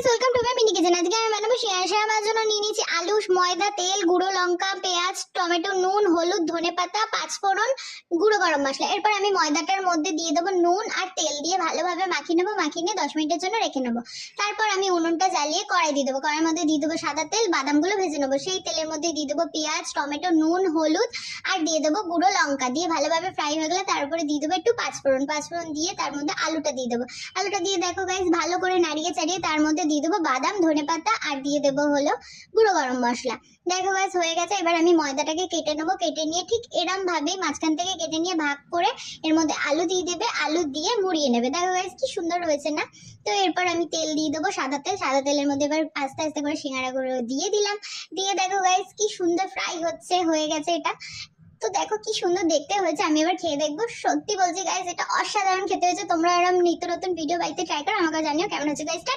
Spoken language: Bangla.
Welcome to my mini kitchen. আজকে আমি বানাবো শেয়ার জন্য নিয়ে নিয়েছি আলু, ময়দা, তেল, গুঁড়ো লঙ্কা, পেঁয়াজ, টমেটো, নুন, হলুদ, ধনেপাতা, পাঁচফোড়ন, গুঁড়ো গরম মশলা। এরপর আমি ময়দাটার মধ্যে দিয়ে দেবো নুন আর তেল দিয়ে ভালোভাবে মাখিয়ে নেবো। মাখিয়ে নিয়ে 10 মিনিটের জন্য রেখে নেবো। তারপর আমি উনুনটা জ্বালিয়ে কড়াই দিয়ে দেবো। কড়াইয়ের মধ্যে দিয়ে দেবো সাদা তেল, বাদামগুলো ভেজে নেবো। সেই তেলের মধ্যে দিয়ে দেবো পেঁয়াজ, টমেটো, নুন, হলুদ আর দিয়ে দেবো গুঁড়ো লঙ্কা। দিয়ে ভালোভাবে ফ্রাই হয়ে গেলে তারপরে দিয়ে দেবো একটু পাঁচফোড়ন দিয়ে তার মধ্যে আলুটা দিয়ে দেবো। আলুটা দিয়ে দেখো গাইস ভালো করে নাড়িয়ে চাড়িয়ে তার মধ্যে দিয়ে দেবো বাদাম, ধনেপাতা আর দিয়ে দেবো হলো গুঁড়ো গরম মশলা। দেখো গাইস হয়ে গেছে। এবার আমি ময়দাটাকে কেটে নেবো। কেটে নিয়ে ঠিক এরম ভাবেই মাঝখান থেকে কেটে নিয়ে ভাগ করে এর মধ্যে আলু দিয়ে দেবে। আলু দিয়ে মুড়িয়ে নেবে। দেখো গাইস কি সুন্দর হয়েছে না? তো এরপর আমি তেল দিয়ে দেবো, সাদা তেল। সাদা তেলের মধ্যে এবার আস্তে আস্তে করে সিঙ্গাড়াগুলো দিয়ে দিলাম। দিয়ে দেখো গাইস কি সুন্দর ফ্রাই হচ্ছে, হয়ে গেছে এটা। তো দেখো কি সুন্দর দেখতে হয়েছে। আমি এবার খেয়ে দেখবো। সত্যি বলছি গাইস এটা অসাধারণ খেতে হয়েছে। তোমরা এরকম নিত্য নতুন ভিডিও বাড়িতে ট্রাই করো, আমাকে জানিও কেমন হচ্ছে গাইস।